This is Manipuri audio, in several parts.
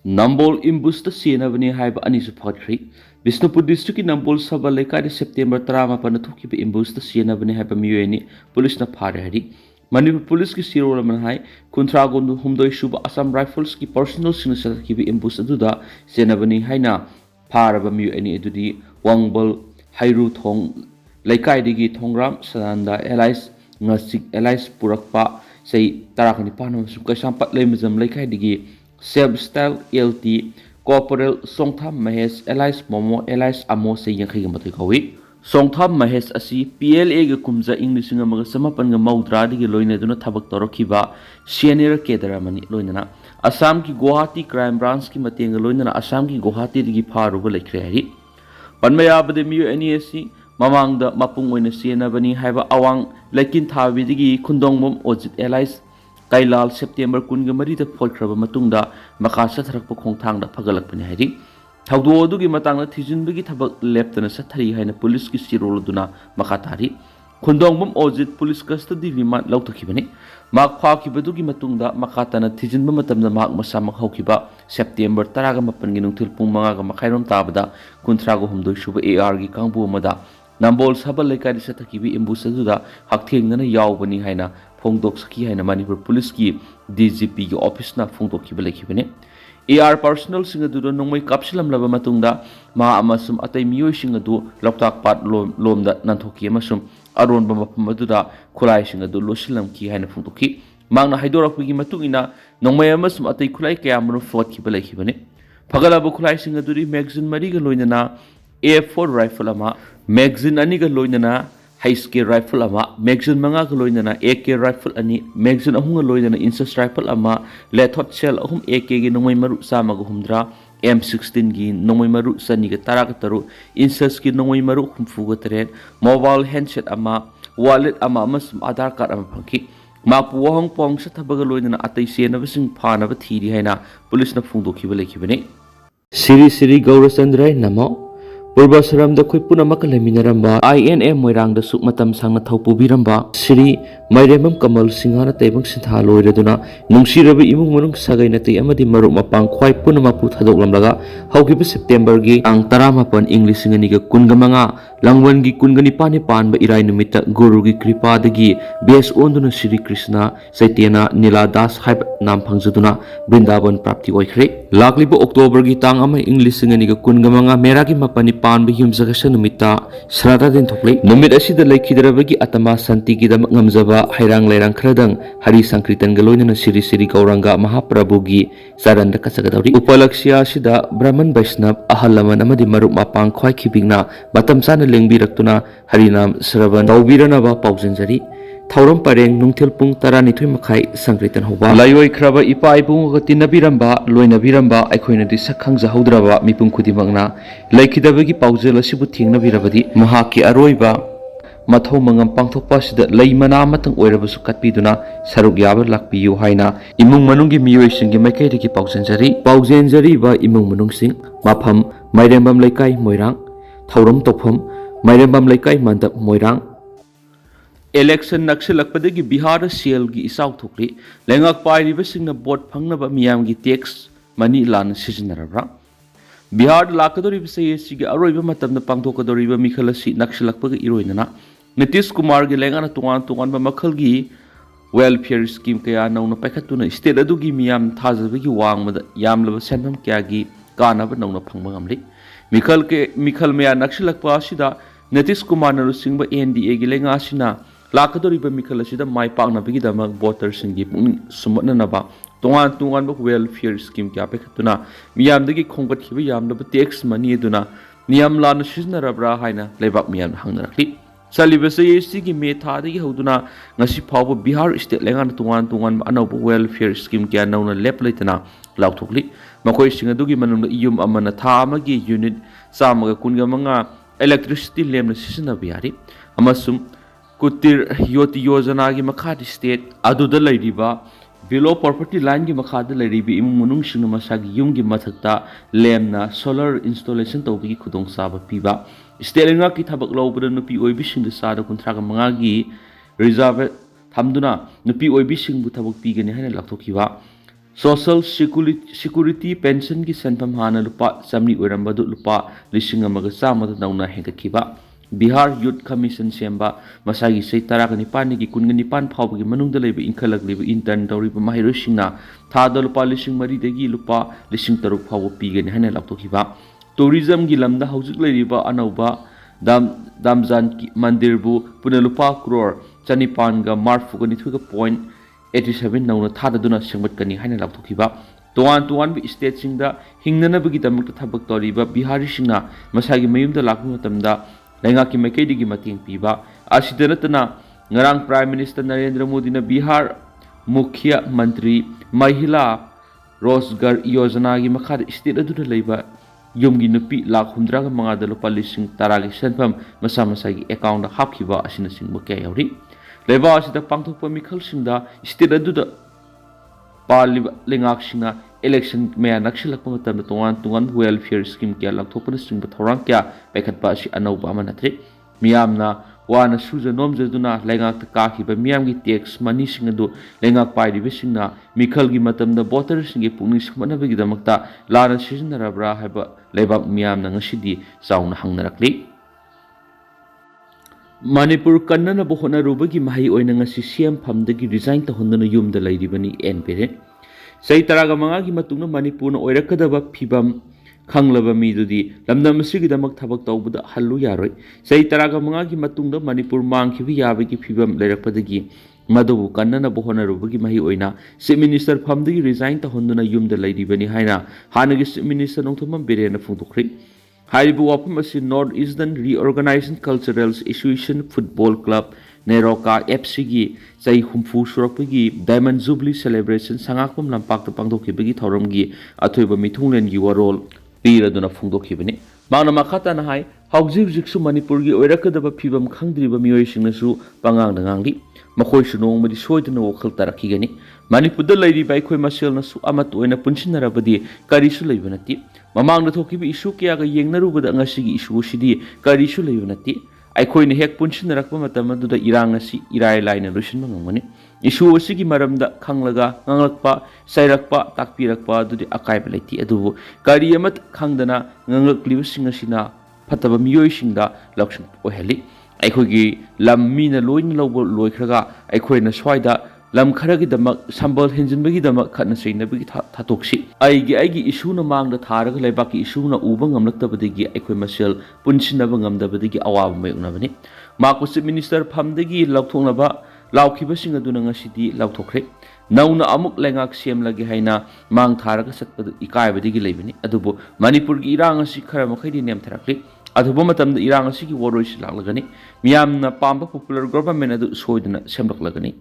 Nambol Ambush the Sienavani Hive Anisu Potri. Visnupur district in Nambol Sabaleka September Trama Panatuki Ambush the Sienavani Hive Mueni, Police na Phari. Manipur Police ki Siro Lamanhai, Kuntragon Humdo Shuba Assam Rifles ki personal Sinasa ki Ambush Duda, Sienavani Haina, Parabamu any Edudi, Wangbol, Hairu Tong, Laikai Digi Tongram, Sananda, Allies, Nasik, Allies Purakpa, say Tarakani Panam, Sukasampat Lemizam, Laikai Digi. Self-style LT Corporal Songtham Mahesh Elias Momo Elias Amo say Yankhi Matikawi. Songtham Mahesh Asi PLA Kumza English Samapan Maudra di Loinaduna Tabak Torokiba Senior Kedaramani Loinana Assam ki Guwahati Crime Branch ki Matinga Loinana Assam ki Guwahati di Paru Lekrehi Panmayaba de Mu NESC Mamang the Mapung Wina Siena Bani Haiba Awang Lekin Tavi di Kundongmum Ojit Elias Kailal September Kunga Marita Polkraba Matunda, Makasa Trakpokong Tang the Pagalakpani Hadi. Taudo Dugi Matanga Tijin Bigi Tabak left and a Satari Hina Police Kisiroluduna, Makatari. Kundongum Ojit Police Custody Vimat Lautakibani. Mark Parki Badugi Matunda, Makatana Tijin Bamatam the Mark Masama Hokiba, September Taragamapanginung Tilpung Manga Makairon Tabada, Kuntrago Humdo Shuba ARG Kambu Mada. Nambol Sabaleka Satakibi Imbusaduda, Hakting Nana Yaubani Haina. Fongdok Saki Haina Manipur Police ki DGP ki office na Fongdok Kibane. AR personal Singadu Nomai Kapsilam Lava Matunda, Ma Amasum Atay Mio Singadu, Loktak Pat Lom that Nantoki Amasum, Aron Bamaduda, Kulai Singadu, Losilam Ki Haina Fongdoki, Magna Hydora Pigi Matungina, Nomai Amasum Atay Kulai Kamano Fort Kibale Kibane. Pagalabu Kulai Singaduri, Magazine Mariga Loinana, A4 rifle ama, Magazine Aniga Loinana. High scale rifle ama, magazine mga kaloy na AK rifle ani, magazine ahung kaloy na insert rifle ama, let hot shell ahum AK gi nungay maru sa maguhumdra, M16 gi nungay maru sa niga tarakataru, insert gi nungay maru humfuga teren, mobile handset ama, wallet ama mas Aadhaar card ama pangki, mapuwahong pong sa tabagaloy na atay siya na basing pana ba thiri hay na, police na fungdo kibale kibane. Siri Gaurasandray namo. Purba Saram the Quipuna Makalaminaramba, INM Moirang the Sukmatam Sanga Taupu Biramba, Siri, Mairemam Kamal Singana Tabang Sithalo Reduna, Nungsi Rabi Imunung Sagainati Amadi Marumapang Quai Punamaput Hadoklamlaga, how give September gi, Ang Taramapan English Singaniga Kungamanga, Langwan gi Kungani Panipan by Irai Numita, Guru gi Kripa degi, BS Onduna Siri Krishna, Saitena Nila Das Hype Nampangzaduna, Brindaban Prapti Oikre, Laglibo October gi Tang Ama English Singaniga Kungamanga, Meragi Mapani Pan Bihim Zakasha Numita, Srata din Tokli, Numit Asida Lakidravagi Atama Santi Gidam Ngamzaba, Hairang Lerang Kradang, Hari Sankritan Galoina Siri Gauranga, Mahaprabhugi, Saranda Kasagadauri, Upalaksya Sida, Brahman Vaishnab, Ahalaman Amadi Marup Mapang Kwai Kibingna, Batam Sana Lengbi Raktuna, Harinam Sravan, Taubiranaba Pauzenjari, Tauram Pareng Nungtilpung Taranitui Makai Sankritan Hoba, Layoi Kraba Ipa Ipung Tinabiramba, Loinabiramba, Aikoina di Sakhangza Haudraba, Mipung Kudimangna, Laikidabagi Pauzela Sibuting Nabirabadi, Mahaki Aroiba, Mathau Mangam Pangtopasida, Laimana Matang Oirabasu Katpiduna, Sarugyaba Lakpi Yuhaina, Imung Manungi Muation Gimakati Pauzenjari ba Imung Manungsing, Mapam, Mairembam Laikai Moirang, Tauram Topam, Mairembam Laikai Mandap Moirang, Election Naksilakpadagi Bihar Sel gi Isau Tukli, Lengak Pai Rivasing the board Pangnaba Miam gi tax money lan Sizinarabra. Bihar Lakadori say Siga Aroiba Matam the Pangtokadoriba Mikalasi Naksilakpaga Iroinana, Nitis Kumar Gilengana Tuan Makalgi, welfare scheme Kaya no Pekatuna, State Adugi Miam Tazavigi Wang with Yamlava Sendam Kiagi, Ganava no Pangamli. Mikal Mea Naksilakpa Sida, Nitis Kumar Singba NDA Gilengasina. Lakadoriba Mikalasida, my partner Bigidama, voters in Gipun, Sumatnaba, Tuan book welfare scheme Capecatuna, Miam the Congat Kiviam, the takes money duna, Niam Lan Shiznarabra Haina, Lebak Miam Hangrakli. Salivasa Sigi Meta the Hoduna, Nasi Power Bihar State Langan Tuan Anobu welfare scheme Kianona Leplatana, Lautokli, Makoi Singadugi Manum Yum Amanata Magi unit, Samaga Kungamanga, electricity lamp Sisna Biari, Amasum. Kutir Yoti Yozanagi Makati State, Aduda Ladiba, below property line gi Makada Ladibi Imunung Shingamasagi Yungi Matata, Lemna, solar installation Tobi Kudong Saba Piba, Stelinga Kitabak Loba Nupi Oibishing the Sada Contraga Mangagi, Reserve Tamduna, Nupi Oibishing Butabuk Pigan Laktokiva, Social Security Pension ki senfam hana lupa samni oirambadu lupa lising amaga samada nauna hengkatkiba Bihar Youth Commission semba masagi sei taraga nipan ki kunga nipan phawbagi manungda leiba inkhalakliba intern tawriba mahirosingna thada lupa lising mari dagi lupa lising taruk phawba pigani hana laktokhiba tourism gi lamda haujuk leiriba anauba damjan ki mandirbu puna lupa crore chanipan ga marfugani thuga point 87 nauna thada duna sengbatkani haina laktokhiba tuan bi state singda hingnana bagi damakta thabak toriba bihari singna masagi mayumda lakpa matamda lenga ki makai digi mating piba asidana tana ngarang prime minister Narendra Modi na Bihar mukhya mantri mahila rozgar yojana gi makhad state aduna leiba yumgi nupi lakh 100 da lupa lising taragi senfam masa masagi account da hapkiba asina singba kya yauri leiba asida pangthokpa mikhal singda state aduda paliba lengak singa election maya nakshilakpa matamda tungan welfare scheme kya lakthokpa singba thorang kya paikhatpa asi anauba amanatre miyamna wana suja nomjaduna lengak ta kakhiba miyamgi tax money singadu lengak pairiba singna mikhalgi matamda voter singi pungni sumanabagi damakta lana sizinarabra haiba leibak miyamna ngasidi sauna hangnarakli Manipur kannana bohona rubagi mahi oina ngasi CM phamdagi resign tahondana yumda lairibani N Biren sei taraga manga gi matungna Manipur na oirakadaba phibam khanglaba midudi lamdam asigi damak thabak tawbuda hallu yaroi sei taraga manga gi matungda Manipur mangkhibi yabagi phibam leirakpadagi madubu kannana bohona rubagi mahi oina chief minister phamdagi resign tahondana yumda lairibani haina hanagi chief minister nongthomam Biren na phungtokri Haribu wapam asi North Eastern Reorganization Cultural Association Football Club Neroka FC gi sai humfu surakpagi Diamond Jubilee Celebration sangakpam lampakta pangdokhibagi thoramgi athoiba mithunglen gi warol piraduna phungdokhibani mangna makhata na hai hauji jiksu Manipur gi oirakadaba phibam khangdriba miyoisingnasu pangang dangangli makhoi sunongmadi soidana wakhal tarakhigani Manipur da lairi bai khoi maselna su amat oina punsinarabadi karisu leibanati mamangda thokibi issue kya ga yengnarubada ngasigi issue sidi karisu leibanati aikhoina hek punsinnarakpa matamadda irang asi irai laina rusinma ngangmani issue asigi maramda khanglaga nganglakpa sairakpa takpirakpa dudi akaiba leiti adubu kari amat khangdana nganglakliba singasina phataba miyoisingda lakshin oheli aikhogi lammina loina lobo loikhraga aikhoina swaida lam kharagi damak sambal hinjinbagi damak khatna seinabagi thatoksi aigi issue na mangda tharaga leibaki issue na uba ngamlaktabadigi aikhoi masel punsinaba ngamdabadigi awaba mayuknabani mako chief minister phamdagi laukthongnaba laukhiba singaduna ngasidi laukthokre nauna amuk lengak semlagi haina mang tharaga satpadu ikaibadigi leibani adubu Manipur gi irang asi khara makhaidi nem tharakli adubu matamda irang asi gi worois laklagani miyamna pamba popular government adu soidna semlaklagani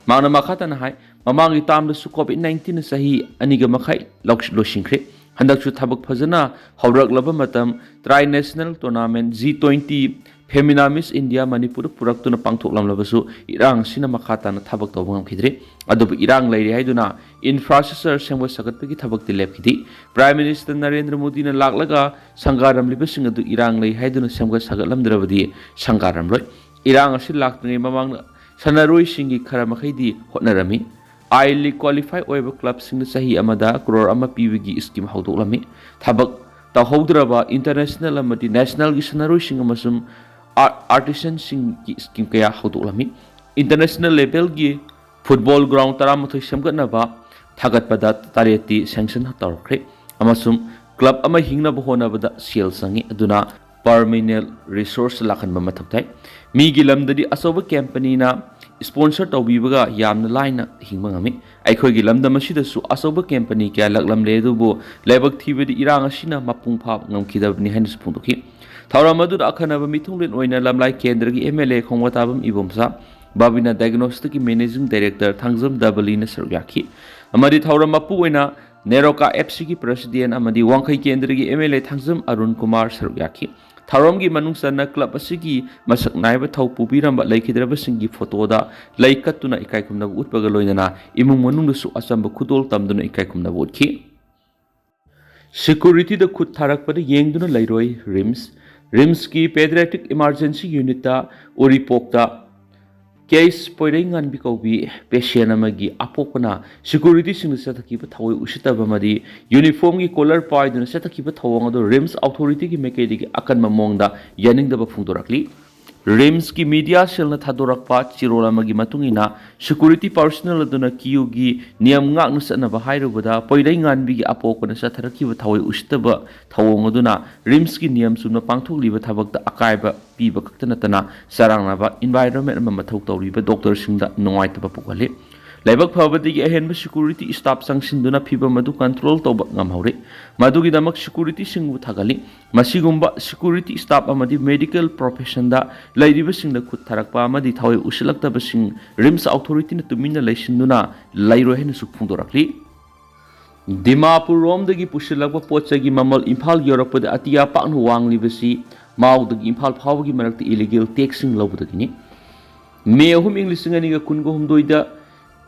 mangna makhata na hai mamangi tamda su COVID-19 sahi aniga makhai loshingkhre handaksu thabak phajana hawraklaba matam tri national tournament G20 Femina Miss India Manipur puraktuna pangthoklamlabasu irang sina makhata na thabak tawbangam khidre adubu irang lairi haiduna infrastructure sengwa sagatpagi thabak tilepkhidi Prime Minister Narendra Modi na laklaga sangaram libasing adu irang lai haiduna sengwa sagatlamdrabadi sangaram roi irang asi laktngi mamang sanaroi singi khara makhaidi hotnarami highly qualified oiba club sing sahi amada crore ama pibigi scheme haudoklami thabak tawhodraba international amati national gi sanaroi sing amasum artisan sing ki scheme kaya haudoklami international level gi football ground taramathoi semgatnaba thagatpada tareti sanction tawrkhre amasum club ama hingnaba honabada sel sangi aduna permanent resource lakhanba mathaktai mi gi lamdadi asoba company na sponsor tawbibaga yamna laina hingmangami aikhoi gi lamdam asidasu asoba company kya laklamle dubu lebak thibadi irang asina mapung pha ngamkhidabni hanis phungdoki thauramadu akhanaba mithunglen oina lamlai kendra gi MLA khongwatabam ibomsa babina diagnostic managing director thangjam dabali na saryakhi amadi thauramappu oina Neroka FC ki president amadi wangkhai kendra gi MLA thangjam Arun Kumar saryakhi Tharamgi manungsana club asigi masak naiba thau pubiramba laikhidraba singi photo da laikatuna ikaikumna utpaga loinana imung manungsu asamba khudol tamduna ikaikumna utki security da khut tharakpada yengduna lairoi rims ki pediatric emergency unit ta oripokta Case poiring ngan bi kobi patient amagi apopana security sing sathaki thawai usitaba madi uniform gi collar pai duna sathaki thawang ado rims authority gi mekedi gi akan mamongda yaning daba phungdorakli rims ki media cell na thadorakpa chirola magi matungina security personnel aduna kiu gi niam ngak nu satna ba hairubada poiring ngan bi gi apopana satharaki thawai usitaba thawang aduna rims ki niam sumna pangthokliba thabakta akaiba piba kaktanatana sarangnaba environment ama mathau tawriba doctor singda nongaitaba pukhali laibak phabadigi ahenba security staff sangsinduna phiba madu control tawba ngamhaure madugi damak security singbu thagali masigumba security staff amadi medical profession da lairiba singda khut tharakpa amadi thawai usilaktaba sing rims authority na tumina laisinduna lairo hena sukphungdorakli Dimapur romdagi pusilakpa pochagi mamal imphal yorakpada atiya paknu wanglibasi maudagi imphal phawagi marakta illegal taxing lawbudagini May 3 English nganiga kungo humdoida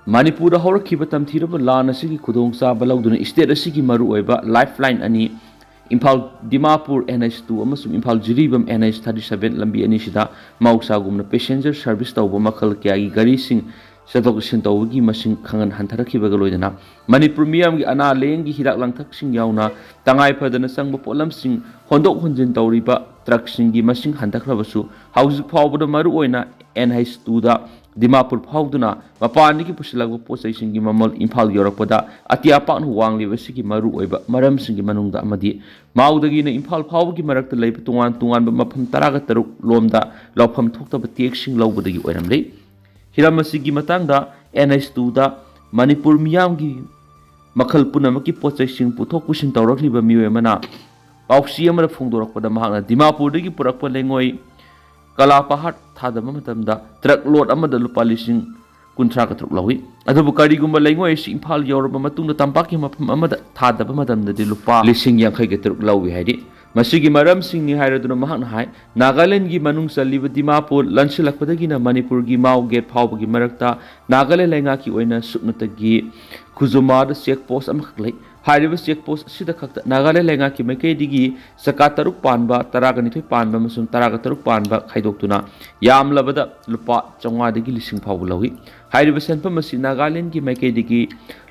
Manipura haurakhiba tamthiraba lan asigi khudongchaba lawduna state asigi maru oiba lifeline ani Imphal Dimapur NH2 amasum Imphal Jiribam NH37 lambi ani sida mausagumna passenger service tawba makhal kyagi gari sing Sadoksin tawgi masing khangan hantarakhibaga loidana Manipur miyam gi ana lengi hidak langthak sing yauna tangai phadana sangba polam sing hondok honjin tawriba truck sing gi masing hantakrabasu hauzik phawbada maru oina NH2 da Dimapur phawduna mapani gi pusilagba posai sing gi mamal imphal yorakpada atia paknu wangli sigi maru oiba maram sing gi manungda amadi maudagi na imphal phawgi marakta leiba tungan tungan ba mafam 13 lomda lawpham thoktaba tek sing lawbadagi oiramlei Hiramasi matangda NH2 da Manipur miyamgi makhal punamaki pochai sing puthok pusin tawrakliba miwe mana pausi amara phungdorakpada mahakna Dimapur dagi purakpa lengoi Kalapahat thadama matamda truck load amada lupa lising kunthra ka truk lawi adubu karigumba lengoi si imphal yorba matungda tampaki mafam amada thadaba matamda di lupa lising yankhai ka truk lawi haidi Masigi maram sing ni hairaduna mahakna hai Nagaland gi manung saliba Dimapur lansilakpadagi na Manipur gi mau gate phawbagi marakta Nagaland lenga ki oina suknatagi Kuzumar checkpost amaklai Hariba checkpost sida khakta Nagaland lenga ki maikaidigi sakataruk panba taraganithoi panba masum taragataruk panba khaidoktuna yamlabada lupa chongwa dagi lising phawbu lawi Hariba senpam asi Nagaland ki maikaidigi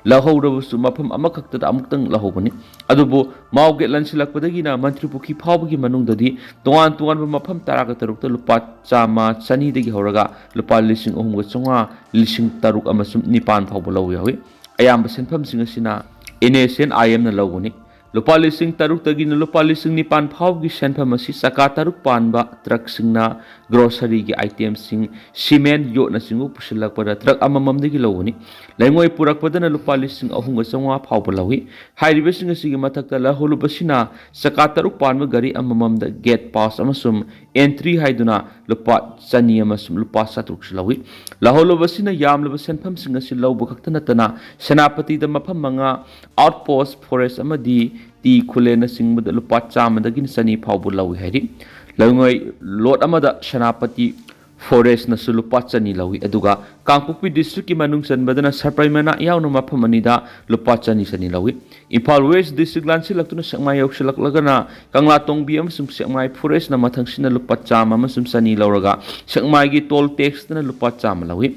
lahowrabusu mafam amakhakta da amuktang lahowbani adubu mauge lansilakpadagi na mantripukhi phawbagi manungdadi tongan tongan ba mafam 13 lupa chama chani dagi horaga lupa lising 3 lising 3 amasum nipan phawbu lawi yawi ayamba senpam sing asina NSN IM na lawuni lupa lising 3 tagi na lupa lising nipan phawgi senpam asi saka 3 panba truck sing na grocery gi item sing cement yo na singu pusilakpada truck amamam dagi lawuni lengoi purakpada na lupa lising 3 phawba lawi hairiba sing asigi mathakta la holubasina saka 3 panba gari amamam da gate pass amasum entry haiduna lupa chani amasum lupa 7 lawi la holubasina yamlaba senpam sing asi lawbu khakta natana senapati da mafam manga outpost forest amadi ti khulena singbada lupa chamadagin sani phawbu lawi hairi lengoi lot amada senapati forest na sulupa chani lawi aduga Kangpokpi district ki manung sanbadana sarpraimana yauna maphamanida lupa chani sani lawi Imphal West district lansilaktuna sakmai yauksilaklagana Kangla Tongbi amasum sakmai forest na mathangsina lupa chama amasum sani lauraga sakmai gi toll tax na lupa chama lawi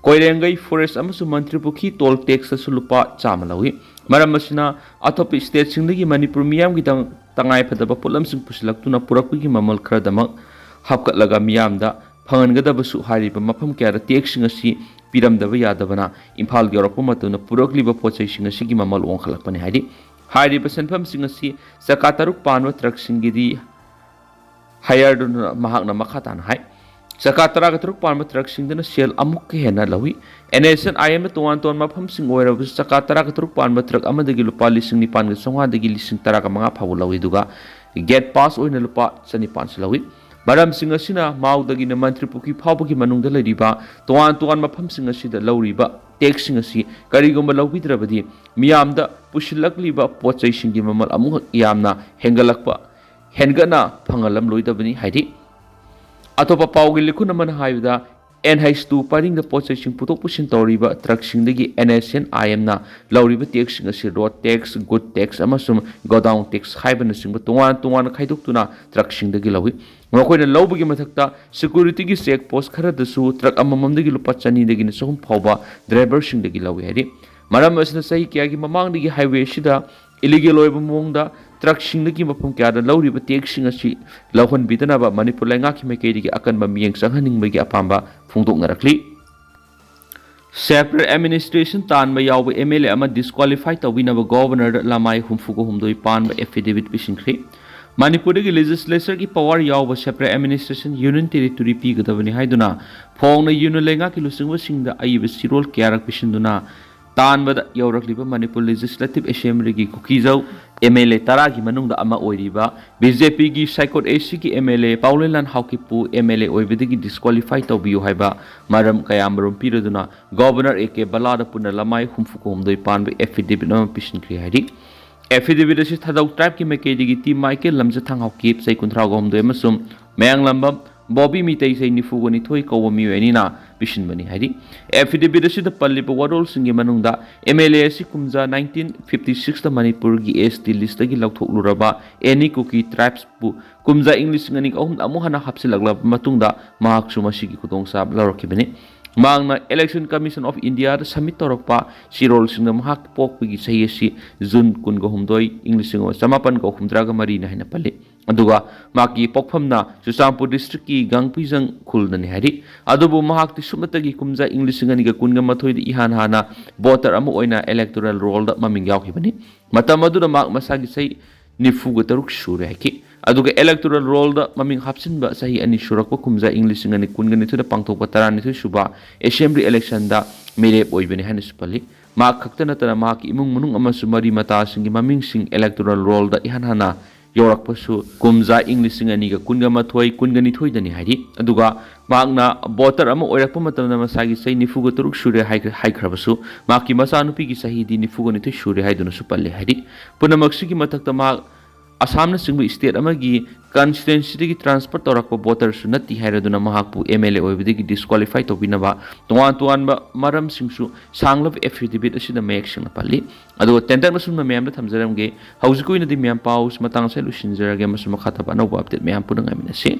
Koirengai forest amasum Mantripukhi toll tax sa lupa chama lawi maram asina athopi state singdagi Manipur miyam gi tangai phadaba pulam sing pusilaktuna purakpi mamal khradama hapkatlaga miyamda phangangadabsu hariba mafam kyara taxing asi piramdaba yadabana imphal yorakpa matuna purakliba pochai sing asi gi mamal ongkhalakpani haidi hariba senpham sing asi saka 3 panwa truck singidi hired mahakna makhatan hai saka 3 panwa truck singdana sel amuk hena lawi NSN IM tuan tuan mafam sing oirabu saka 3 panwa truck amadagi lupa lising 9 ga songa dagi lising 9 phawu lawi duga get pass oina lupa 9 lawi maram sing asina maudagi na Mantripukhi phawbagi manungda leriba tuan tuan mafam sing asida lawriba tax sing asi karigumba lawbidrabadi miyamda pusilakliba pochai singi mamal amu yamna hengalakpa hengana phangalam loidabani haidi atopa pawgi likhuna man hayuda NH2 paring the potsing putok pusin toriba trucksing the NSN IMna Lauriba taxing a road tax good tax amasum go down tax hibern sing but one kaiduk tuna trucksing the gilawi Mako na lawbagi mathakta security gi check post khara dasu truck amamam dagi lupa chani dagi na sahum phawba driver sing dagi lawi hari maram asna sahi kya gi mamang dagi highway sida illegal oiba mongda truck sing dagi mapum kya da lawriba taxing asi lawhon bitana ba manipur lai ngaki me dagi akan ba miyeng sanghaning bagi apamba phungdok narakli Separate administration tan ba yaw MLA ama disqualify tawina ba governor lamai humfugo humdoi pan ba affidavit pisingkhri Manipur की legislature की power याव separate administration union territory पी गदबनी हाइदुना फोंग न union लेंगा की लुसिंग सिंग द आई सिरोल क्यारक पिसिंदुना तान बद यौरकलिबा मणिपुर legislative assembly की कुकीजौ MLA तरा की मनुंग द अमा ओइरिबा BJP की साइकोट AC की MLA पाउलेलान हाउकीपु MLA ओइबदि की disqualify तौबियो हाइबा मरम कयामरुम पिरदुना गवर्नर AK बलाद पुन लमाई हुमफुको हमदोइ पान affidavit न पिसिनख्रि हाइदि Affidavit asi thadau tribe ki mekedi gi team Michael lamja thangau kip sai kunthra gom do emasum mayang lambam Bobby mitei sai nifu goni thoi ko mi weni na bishin bani hari affidavit asi da palli ba warol singi manungda MLA asi kumja 1956 da Manipur gi ST list gi lauthok luraba any cookie tribes pu kumja English ngani ahum amu hana hapsilagla matungda mahak sumasi gi kutong sab larokhi bani Mangna Election Commission of India submit torokpa sirol singna mahak pokpigi sayesi June kun go humdoi English ngo samapan go humdraga mari na hina pali aduga maki pokphamna Chusampur district ki gangpijang khulnani hari adubu mahak ti sumatagi kumja English ngani ga kunga mathoi di ihan hana voter amu oina electoral roll da maming yakhibani matam adu mak masagi sai nifu ga taruk sure haki aduga electoral roll da maming hapsin ba sahi ani surakwa kumja English ngani kungani thu da pangthokpa tarani thu suba assembly election da merep oibani hanis pali ma khaktana tara ma ki imung munung amasu mari mata singi maming sing electoral roll da ihan hana yorak pasu kumja English ngani ga kunga mathoi kungani thoi dani hari aduga magna voter ama oirakpa matamna masagi sai nifu ga turuk sure haikhrabasu ma ki masa nupi gi sahi di nifu ga ni thu sure haiduna su palle hari punamaksu gi matakta ma Assam singbu state amagi constituency ki transfer torakpa voter su nati hairaduna mahakpu MLA oibidi disqualify to binaba tuan ba maram singsu sanglab affidavit asida mayek singna pali ado tender masum na mayam da thamjaramge haujiko ina di mayam paus matang sai lusinjarage masum khatap anau update mayam punang aminase